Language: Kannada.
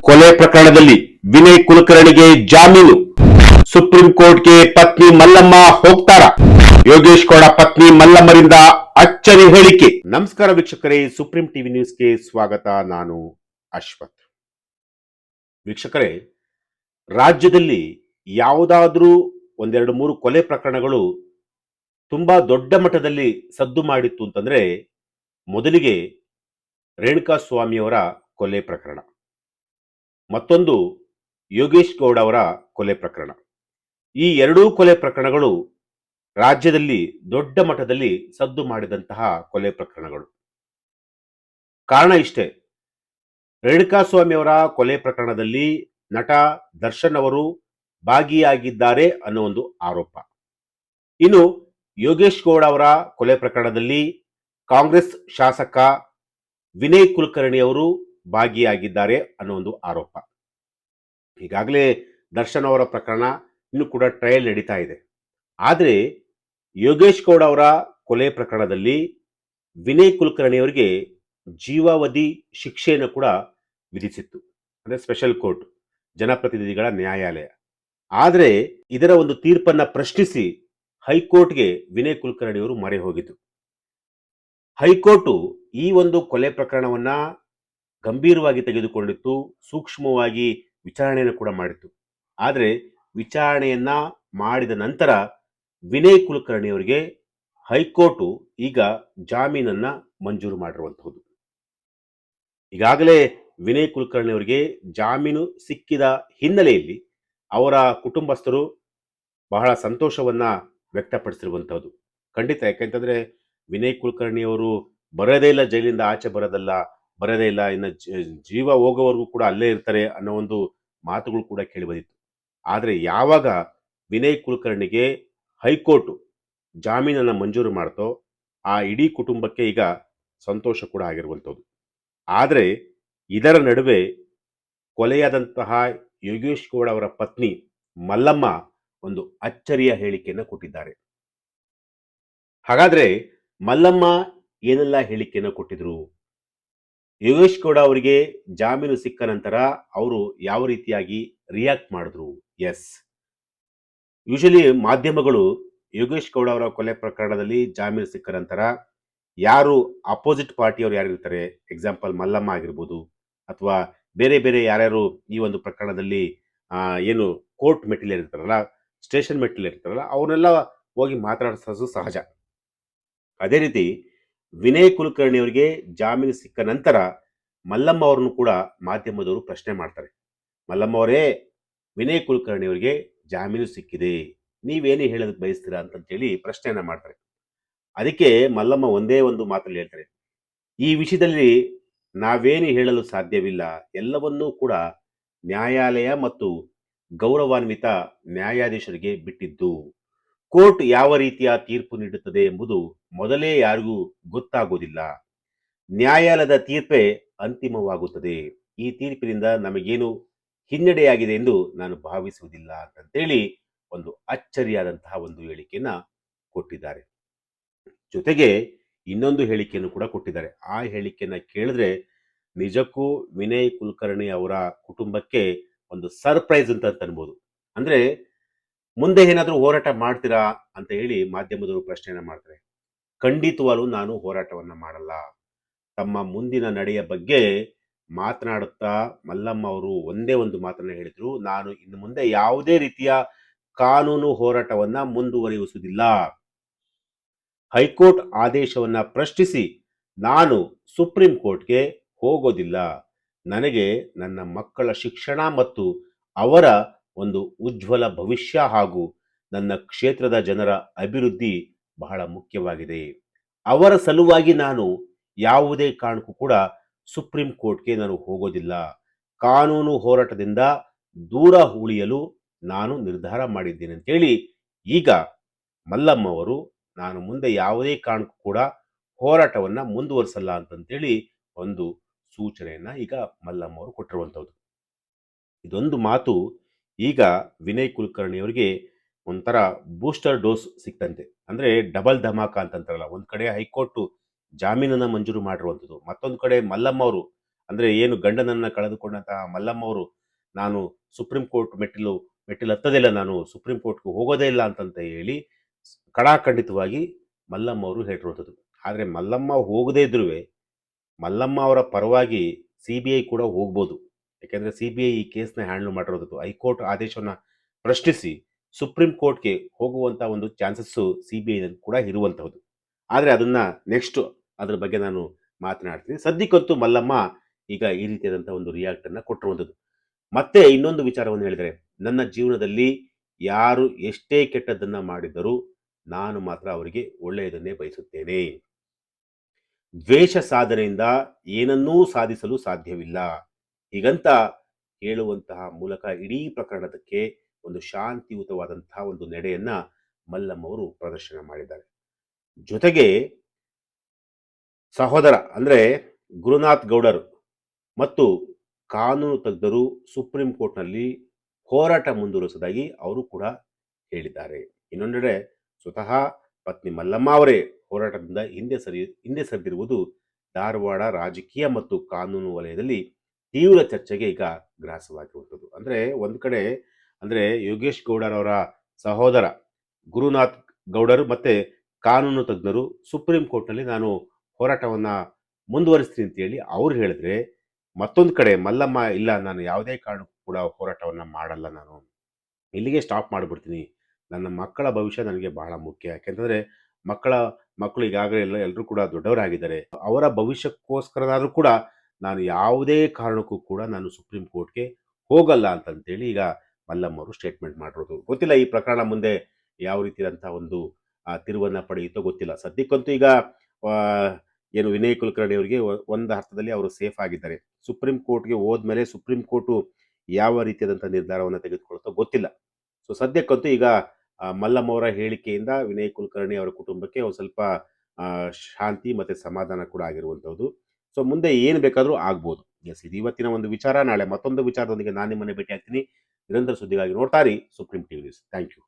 ಕೊಲೆ ಪ್ರಕರಣದಲ್ಲಿ ವಿನಯ್ ಕುಲಕರ್ಣಿಗೆ ಜಾಮೀನು. ಸುಪ್ರೀಂ ಕೋರ್ಟ್ಗೆ ಪತ್ನಿ ಮಲ್ಲಮ್ಮ ಹೋಗ್ತಾರ? ಯೋಗೇಶ್ ಗೌಡ ಪತ್ನಿ ಮಲ್ಲಮ್ಮರಿಂದ ಅಚ್ಚರಿ ಹೇಳಿಕೆ. ನಮಸ್ಕಾರ ವೀಕ್ಷಕರೇ, ಸುಪ್ರೀಂ ಟಿವಿ ನ್ಯೂಸ್ಗೆ ಸ್ವಾಗತ. ನಾನು ಅಶ್ವಥ್. ವೀಕ್ಷಕರೇ, ರಾಜ್ಯದಲ್ಲಿ ಯಾವುದಾದ್ರೂ ಒಂದೆರಡು ಮೂರು ಕೊಲೆ ಪ್ರಕರಣಗಳು ತುಂಬಾ ದೊಡ್ಡ ಮಟ್ಟದಲ್ಲಿ ಸದ್ದು ಮಾಡಿತ್ತು ಅಂತಂದ್ರೆ ಮೊದಲಿಗೆ ರೇಣುಕಾ ಸ್ವಾಮಿಯವರ ಕೊಲೆ ಪ್ರಕರಣ, ಮತ್ತೊಂದು ಯೋಗೇಶ್ ಗೌಡ ಅವರ ಕೊಲೆ ಪ್ರಕರಣ. ಈ ಎರಡೂ ಕೊಲೆ ಪ್ರಕರಣಗಳು ರಾಜ್ಯದಲ್ಲಿ ದೊಡ್ಡ ಮಟ್ಟದಲ್ಲಿ ಸದ್ದು ಮಾಡಿದಂತಹ ಕೊಲೆ ಪ್ರಕರಣಗಳು. ಕಾರಣ ಇಷ್ಟೇ, ರೇಣುಕಾ ಸ್ವಾಮಿಯವರ ಕೊಲೆ ಪ್ರಕರಣದಲ್ಲಿ ನಟ ದರ್ಶನ್ ಅವರು ಭಾಗಿಯಾಗಿದ್ದಾರೆ ಅನ್ನೋ ಒಂದು ಆರೋಪ. ಇನ್ನು ಯೋಗೇಶ್ ಗೌಡ ಅವರ ಕೊಲೆ ಪ್ರಕರಣದಲ್ಲಿ ಕಾಂಗ್ರೆಸ್ ಶಾಸಕ ವಿನಯ್ ಕುಲಕರ್ಣಿ ಅವರು ಭಾಗಿಯಾಗಿದ್ದಾರೆ ಅನ್ನೋ ಒಂದು ಆರೋಪ. ಈಗಾಗಲೇ ದರ್ಶನ್ ಅವರ ಪ್ರಕರಣ ಇನ್ನು ಕೂಡ ಟ್ರಯಲ್ ನಡೀತಾ ಇದೆ. ಆದರೆ ಯೋಗೇಶ್ ಗೌಡ ಅವರ ಕೊಲೆ ಪ್ರಕರಣದಲ್ಲಿ ವಿನಯ್ ಕುಲಕರ್ಣಿ ಅವರಿಗೆ ಜೀವಾವಧಿ ಶಿಕ್ಷೆಯನ್ನು ಕೂಡ ವಿಧಿಸಿತ್ತು, ಅಂದರೆ ಸ್ಪೆಷಲ್ ಕೋರ್ಟ್, ಜನಪ್ರತಿನಿಧಿಗಳ ನ್ಯಾಯಾಲಯ. ಆದರೆ ಇದರ ಒಂದು ತೀರ್ಪನ್ನ ಪ್ರಶ್ನಿಸಿ ಹೈಕೋರ್ಟ್ಗೆ ವಿನಯ್ ಕುಲಕರ್ಣಿ ಅವರು ಮೊರೆ ಹೋಗಿತು. ಹೈಕೋರ್ಟು ಈ ಒಂದು ಕೊಲೆ ಪ್ರಕರಣವನ್ನ ಗಂಭೀರವಾಗಿ ತೆಗೆದುಕೊಂಡಿತ್ತು, ಸೂಕ್ಷ್ಮವಾಗಿ ವಿಚಾರಣೆಯನ್ನು ಕೂಡ ಮಾಡಿತ್ತು. ಆದರೆ ವಿಚಾರಣೆಯನ್ನ ಮಾಡಿದ ನಂತರ ವಿನಯ್ ಕುಲಕರ್ಣಿ ಅವರಿಗೆ ಹೈಕೋರ್ಟು ಈಗ ಜಾಮೀನನ್ನ ಮಂಜೂರು ಮಾಡಿರುವಂತಹುದು. ಈಗಾಗಲೇ ವಿನಯ್ ಕುಲಕರ್ಣಿ ಅವರಿಗೆ ಜಾಮೀನು ಸಿಕ್ಕಿದ ಹಿನ್ನೆಲೆಯಲ್ಲಿ ಅವರ ಕುಟುಂಬಸ್ಥರು ಬಹಳ ಸಂತೋಷವನ್ನ ವ್ಯಕ್ತಪಡಿಸಿರುವಂತಹದ್ದು ಖಂಡಿತ. ಯಾಕೆಂತಂದ್ರೆ ವಿನಯ್ ಕುಲಕರ್ಣಿ ಅವರು ಬರೋದೇ ಇಲ್ಲ, ಜೈಲಿಂದ ಆಚೆ ಬರೋದೇ ಇಲ್ಲ, ಇನ್ನು ಜೀವ ಹೋಗೋವರೆಗೂ ಕೂಡ ಅಲ್ಲೇ ಇರ್ತಾರೆ ಅನ್ನೋ ಒಂದು ಮಾತುಗಳು ಕೂಡ ಕೇಳಿ ಬಂದಿತ್ತು. ಆದರೆ ಯಾವಾಗ ವಿನಯ್ ಕುಲಕರ್ಣಿಗೆ ಹೈಕೋರ್ಟ್ ಜಾಮೀನನ್ನ ಮಂಜೂರು ಮಾಡ್ತೋ ಆ ಇಡೀ ಕುಟುಂಬಕ್ಕೆ ಈಗ ಸಂತೋಷ ಕೂಡ ಆಗಿರುವಂಥದ್ದು. ಆದರೆ ಇದರ ನಡುವೆ ಕೊಲೆಯಾದಂತಹ ಯೋಗೇಶ್ ಗೌಡ ಅವರ ಪತ್ನಿ ಮಲ್ಲಮ್ಮ ಒಂದು ಅಚ್ಚರಿಯ ಹೇಳಿಕೆಯನ್ನು ಕೊಟ್ಟಿದ್ದಾರೆ. ಹಾಗಾದ್ರೆ ಮಲ್ಲಮ್ಮ ಏನೆಲ್ಲ ಹೇಳಿಕೆಯನ್ನು ಕೊಟ್ಟಿದ್ರು, ಯೋಗೇಶ್ ಗೌಡ ಅವರಿಗೆ ಜಾಮೀನು ಸಿಕ್ಕ ನಂತರ ಅವರು ಯಾವ ರೀತಿಯಾಗಿ ರಿಯಾಕ್ಟ್ ಮಾಡಿದ್ರು? ಎಸ್, ಯೂಶಲಿ ಮಾಧ್ಯಮಗಳು ಯೋಗೇಶ್ ಗೌಡ ಅವರ ಕೊಲೆ ಪ್ರಕರಣದಲ್ಲಿ ಜಾಮೀನು ಸಿಕ್ಕ ನಂತರ ಯಾರು ಅಪೋಸಿಟ್ ಪಾರ್ಟಿಯವರು ಯಾರಿರ್ತಾರೆ, ಎಕ್ಸಾಂಪಲ್ ಮಲ್ಲಮ್ಮ ಆಗಿರ್ಬೋದು, ಅಥವಾ ಬೇರೆ ಬೇರೆ ಯಾರ್ಯಾರು ಈ ಒಂದು ಪ್ರಕರಣದಲ್ಲಿ ಏನು ಕೋರ್ಟ್ ಮೆಟ್ಟಿಲಿರ್ತಾರಲ್ಲ, ಸ್ಟೇಷನ್ ಮೆಟ್ಟಿಲಿರ್ತಾರಲ್ಲ, ಅವನ್ನೆಲ್ಲ ಹೋಗಿ ಮಾತನಾಡಿಸೋದು ಸಹಜ. ಅದೇ ರೀತಿ ವಿನಯ್ ಕುಲಕರ್ಣಿ ಅವರಿಗೆ ಜಾಮೀನು ಸಿಕ್ಕ ನಂತರ ಮಲ್ಲಮ್ಮ ಅವರನ್ನು ಕೂಡ ಮಾಧ್ಯಮದವರು ಪ್ರಶ್ನೆ ಮಾಡ್ತಾರೆ. ಮಲ್ಲಮ್ಮ ಅವರೇ, ವಿನಯ್ ಕುಲಕರ್ಣಿ ಅವರಿಗೆ ಜಾಮೀನು ಸಿಕ್ಕಿದೆ, ನೀವೇನೇ ಹೇಳೋದಕ್ಕೆ ಬಯಸ್ತೀರಾ ಅಂತಂತೇಳಿ ಪ್ರಶ್ನೆಯನ್ನ ಮಾಡ್ತಾರೆ. ಅದಕ್ಕೆ ಮಲ್ಲಮ್ಮ ಒಂದೇ ಒಂದು ಮಾತಲ್ಲಿ ಹೇಳ್ತಾರೆ, ಈ ವಿಷಯದಲ್ಲಿ ನಾವೇನು ಹೇಳಲು ಸಾಧ್ಯವಿಲ್ಲ, ಎಲ್ಲವನ್ನೂ ಕೂಡ ನ್ಯಾಯಾಲಯ ಮತ್ತು ಗೌರವಾನ್ವಿತ ನ್ಯಾಯಾಧೀಶರಿಗೆ ಬಿಟ್ಟಿದ್ದು. ಕೋರ್ಟ್ ಯಾವ ರೀತಿಯ ತೀರ್ಪು ನೀಡುತ್ತದೆ ಎಂಬುದು ಮೊದಲೇ ಯಾರಿಗೂ ಗೊತ್ತಾಗೋದಿಲ್ಲ. ನ್ಯಾಯಾಲಯದ ತೀರ್ಪೇ ಅಂತಿಮವಾಗುತ್ತದೆ. ಈ ತೀರ್ಪಿನಿಂದ ನಮಗೇನು ಹಿನ್ನಡೆಯಾಗಿದೆ ಎಂದು ನಾನು ಭಾವಿಸುವುದಿಲ್ಲ ಅಂತೇಳಿ ಒಂದು ಅಚ್ಚರಿಯಾದಂತಹ ಒಂದು ಹೇಳಿಕೆಯನ್ನ ಕೊಟ್ಟಿದ್ದಾರೆ. ಜೊತೆಗೆ ಇನ್ನೊಂದು ಹೇಳಿಕೆಯನ್ನು ಕೂಡ ಕೊಟ್ಟಿದ್ದಾರೆ. ಆ ಹೇಳಿಕೆಯನ್ನ ಕೇಳಿದ್ರೆ ನಿಜಕ್ಕೂ ವಿನಯ್ ಕುಲಕರ್ಣಿ ಅವರ ಕುಟುಂಬಕ್ಕೆ ಒಂದು ಸರ್ಪ್ರೈಸ್ ಅಂತ ಅನ್ಬೋದು. ಅಂದ್ರೆ ಮುಂದೆ ಏನಾದರೂ ಹೋರಾಟ ಮಾಡ್ತೀರಾ ಅಂತ ಹೇಳಿ ಮಾಧ್ಯಮದವರು ಪ್ರಶ್ನೆಯನ್ನ ಮಾಡ್ತಾರೆ. ಖಂಡಿತವಾಗ್ಲೂ ನಾನು ಹೋರಾಟವನ್ನ ಮಾಡಲ್ಲ. ತಮ್ಮ ಮುಂದಿನ ನಡೆಯ ಬಗ್ಗೆ ಮಾತನಾಡುತ್ತಾ ಮಲ್ಲಮ್ಮ ಅವರು ಒಂದೇ ಒಂದು ಮಾತನ್ನ ಹೇಳಿದ್ರು, ನಾನು ಇನ್ನು ಮುಂದೆ ಯಾವುದೇ ರೀತಿಯ ಕಾನೂನು ಹೋರಾಟವನ್ನ ಮುಂದುವರಿಸುವುದಿಲ್ಲ. ಹೈಕೋರ್ಟ್ ಆದೇಶವನ್ನ ಪ್ರಶ್ನಿಸಿ ನಾನು ಸುಪ್ರೀಂ ಕೋರ್ಟ್ಗೆ ಹೋಗೋದಿಲ್ಲ. ನನಗೆ ನನ್ನ ಮಕ್ಕಳ ಶಿಕ್ಷಣ ಮತ್ತು ಅವರ ಒಂದು ಉಜ್ವಲ ಭವಿಷ್ಯ ಹಾಗೂ ನನ್ನ ಕ್ಷೇತ್ರದ ಜನರ ಅಭಿವೃದ್ಧಿ ಬಹಳ ಮುಖ್ಯವಾಗಿದೆ. ಅವರ ಸಲುವಾಗಿ ನಾನು ಯಾವುದೇ ಕಾರಣಕ್ಕೂ ಕೂಡ ಸುಪ್ರೀಂ ಕೋರ್ಟ್ಗೆ ನಾನು ಹೋಗೋದಿಲ್ಲ. ಕಾನೂನು ಹೋರಾಟದಿಂದ ದೂರ ಉಳಿಯಲು ನಾನು ನಿರ್ಧಾರ ಮಾಡಿದ್ದೇನೆ ಅಂತೇಳಿ ಈಗ ಮಲ್ಲಮ್ಮ ಅವರು ನಾನು ಮುಂದೆ ಯಾವುದೇ ಕಾರಣಕ್ಕೂ ಕೂಡ ಹೋರಾಟವನ್ನ ಮುಂದುವರಿಸಲ್ಲ ಅಂತಂತೇಳಿ ಒಂದು ಸೂಚನೆಯನ್ನ ಈಗ ಮಲ್ಲಮ್ಮ ಅವರು ಕೊಟ್ಟಿರುವಂಥದ್ದು. ಇದೊಂದು ಮಾತು ಈಗ ವಿನಯ್ ಕುಲಕರ್ಣಿ ಅವರಿಗೆ ಒಂಥರ ಬೂಸ್ಟರ್ ಡೋಸ್ ಸಿಕ್ತಂತೆ. ಅಂದ್ರೆ ಡಬಲ್ ಧಮಾಕ ಅಂತಂತಾರಲ್ಲ, ಒಂದ್ ಕಡೆ ಹೈಕೋರ್ಟ್ ಜಾಮೀನನ್ನ ಮಂಜೂರು ಮಾಡಿರುವಂಥದ್ದು, ಮತ್ತೊಂದು ಕಡೆ ಮಲ್ಲಮ್ಮ ಅವರು ಅಂದ್ರೆ ಏನು ಗಂಡನನ್ನ ಕಳೆದುಕೊಂಡಂತಹ ಮಲ್ಲಮ್ಮ ಅವರು ನಾನು ಸುಪ್ರೀಂ ಕೋರ್ಟ್ ಮೆಟ್ಟಿಲು ಹತ್ತದಿಲ್ಲ, ನಾನು ಸುಪ್ರೀಂ ಕೋರ್ಟ್ಗೆ ಹೋಗೋದೇ ಇಲ್ಲ ಅಂತಂತ ಹೇಳಿ ಕಡಾಖಂಡಿತವಾಗಿ ಮಲ್ಲಮ್ಮ ಅವರು ಹೇಳಿರುವಂಥದ್ದು. ಆದರೆ ಮಲ್ಲಮ್ಮ ಹೋಗದೇ ಇದ್ರೂ ಮಲ್ಲಮ್ಮ ಅವರ ಪರವಾಗಿ CBI ಕೂಡ ಹೋಗ್ಬೋದು. ಯಾಕೆಂದರೆ CBI ಈ ಕೇಸ್ನ ಹ್ಯಾಂಡಲ್ ಮಾಡಿರೋದು. ಹೈಕೋರ್ಟ್ ಆದೇಶವನ್ನು ಪ್ರಶ್ನಿಸಿ ಸುಪ್ರೀಂ ಕೋರ್ಟ್ಗೆ ಹೋಗುವಂಥ ಒಂದು ಚಾನ್ಸಸ್ಸು CBI ಕೂಡ ಇರುವಂಥದ್ದು. ಆದರೆ ಅದನ್ನ ನೆಕ್ಸ್ಟ್ ಅದ್ರ ಬಗ್ಗೆ ನಾನು ಮಾತನಾಡ್ತೀನಿ. ಸದ್ಯಕ್ಕಂತೂ ಮಲ್ಲಮ್ಮ ಈಗ ಈ ರೀತಿಯಾದಂಥ ಒಂದು ರಿಯಾಕ್ಟ್ ಅನ್ನ ಕೊಟ್ಟಿರುವಂಥದ್ದು. ಮತ್ತೆ ಇನ್ನೊಂದು ವಿಚಾರವನ್ನು ಹೇಳಿದರೆ, ನನ್ನ ಜೀವನದಲ್ಲಿ ಯಾರು ಎಷ್ಟೇ ಕೆಟ್ಟದ್ದನ್ನ ಮಾಡಿದರೂ ನಾನು ಮಾತ್ರ ಅವರಿಗೆ ಒಳ್ಳೆಯದನ್ನೇ ಬಯಸುತ್ತೇನೆ. ದ್ವೇಷ ಸಾಧನೆಯಿಂದ ಏನನ್ನೂ ಸಾಧಿಸಲು ಸಾಧ್ಯವಿಲ್ಲ. ಹೀಗಂತ ಹೇಳುವಂತಹ ಮೂಲಕ ಇಡೀ ಪ್ರಕರಣಕ್ಕೆ ಒಂದು ಶಾಂತಿಯುತವಾದಂತಹ ಒಂದು ನಡೆಯನ್ನ ಮಲ್ಲಮ್ಮ ಅವರು ಪ್ರದರ್ಶನ ಮಾಡಿದ್ದಾರೆ. ಜೊತೆಗೆ ಸಹೋದರ ಅಂದ್ರೆ ಗುರುನಾಥ್ ಗೌಡರು ಮತ್ತು ಕಾನೂನು ತಜ್ಞರು ಸುಪ್ರೀಂ ಕೋರ್ಟ್ನಲ್ಲಿ ಹೋರಾಟ ಮುಂದುವರಿಸುವುದಾಗಿ ಅವರು ಕೂಡ ಹೇಳಿದ್ದಾರೆ. ಇನ್ನೊಂದೆಡೆ ಸ್ವತಃ ಪತ್ನಿ ಮಲ್ಲಮ್ಮ ಅವರೇ ಹೋರಾಟದಿಂದ ಹಿಂದೆ ಸರಿದಿರುವುದು ಧಾರವಾಡ ರಾಜಕೀಯ ಮತ್ತು ಕಾನೂನು ವಲಯದಲ್ಲಿ ತೀವ್ರ ಚರ್ಚೆಗೆ ಈಗ ಗ್ರಾಸವಾಗಿರುವಂಥದ್ದು. ಅಂದ್ರೆ ಒಂದು ಕಡೆ ಅಂದ್ರೆ ಯೋಗೇಶ್ ಗೌಡರವರ ಸಹೋದರ ಗುರುನಾಥ್ ಗೌಡರು ಮತ್ತೆ ಕಾನೂನು ತಜ್ಞರು ಸುಪ್ರೀಂ ಕೋರ್ಟ್ನಲ್ಲಿ ನಾನು ಹೋರಾಟವನ್ನ ಮುಂದುವರಿಸ್ತೀನಿ ಅಂತ ಹೇಳಿ ಅವ್ರು ಹೇಳಿದ್ರೆ, ಮತ್ತೊಂದು ಕಡೆ ಮಲ್ಲಮ್ಮ ಇಲ್ಲ, ನಾನು ಯಾವುದೇ ಕಾರಣಕ್ಕೂ ಕೂಡ ಹೋರಾಟವನ್ನ ಮಾಡಲ್ಲ, ನಾನು ಇಲ್ಲಿಗೆ ಸ್ಟಾಪ್ ಮಾಡಿಬಿಡ್ತೀನಿ, ನನ್ನ ಮಕ್ಕಳ ಭವಿಷ್ಯ ನನಗೆ ಬಹಳ ಮುಖ್ಯ. ಯಾಕೆಂತಂದ್ರೆ ಮಕ್ಕಳು ಈಗಾಗಲೇ ಎಲ್ಲರೂ ಕೂಡ ದೊಡ್ಡವರಾಗಿದ್ದಾರೆ, ಅವರ ಭವಿಷ್ಯಕ್ಕೋಸ್ಕರನಾದ್ರೂ ಕೂಡ ನಾನು ಯಾವುದೇ ಕಾರಣಕ್ಕೂ ಕೂಡ ನಾನು ಸುಪ್ರೀಂ ಕೋರ್ಟ್ಗೆ ಹೋಗಲ್ಲ ಅಂತಂತೇಳಿ ಈಗ ಮಲ್ಲಮ್ಮ ಅವರು ಸ್ಟೇಟ್ಮೆಂಟ್ ಮಾಡಿರೋದು. ಗೊತ್ತಿಲ್ಲ ಈ ಪ್ರಕರಣ ಮುಂದೆ ಯಾವ ರೀತಿಯಾದಂತಹ ಒಂದು ತಿರುವನ್ನ ಪಡೆಯುತ್ತೋ ಗೊತ್ತಿಲ್ಲ. ಸದ್ಯಕ್ಕಂತೂ ಈಗ ಆ, ಏನು ವಿನಯ್ ಕುಲಕರ್ಣಿ ಅವರಿಗೆ ಒಂದು ಅರ್ಥದಲ್ಲಿ ಅವರು ಸೇಫ್ ಆಗಿದ್ದಾರೆ. ಸುಪ್ರೀಂ ಕೋರ್ಟ್ಗೆ ಹೋದ್ಮೇಲೆ ಸುಪ್ರೀಂ ಕೋರ್ಟು ಯಾವ ರೀತಿಯಾದಂತಹ ನಿರ್ಧಾರವನ್ನು ತೆಗೆದುಕೊಳ್ಳುತ್ತೋ ಗೊತ್ತಿಲ್ಲ. ಸೊ ಸದ್ಯಕ್ಕಂತೂ ಈಗ ಮಲ್ಲಮ್ಮ ಅವರ ಹೇಳಿಕೆಯಿಂದ ವಿನಯ್ ಕುಲಕರ್ಣಿ ಅವರ ಕುಟುಂಬಕ್ಕೆ ಒಂದು ಸ್ವಲ್ಪ ಶಾಂತಿ ಮತ್ತೆ ಸಮಾಧಾನ ಕೂಡ ಆಗಿರುವಂಥದ್ದು. ಸೊ ಮುಂದೆ ಏನು ಬೇಕಾದರೂ ಆಗ್ಬೋದು. ಎಸ್, ಇದು ಇವತ್ತಿನ ಒಂದು ವಿಚಾರ. ನಾಳೆ ಮತ್ತೊಂದು ವಿಚಾರದೊಂದಿಗೆ ನಾನು ನಿಮ್ಮನ್ನೇ ಭೇಟಿ ಆಗ್ತೀನಿ. ನಿರಂತರ ಸುದ್ದಿಗಾಗಿ ನೋಡ್ತಾ ಇರಿ supreme TV news. Thank you.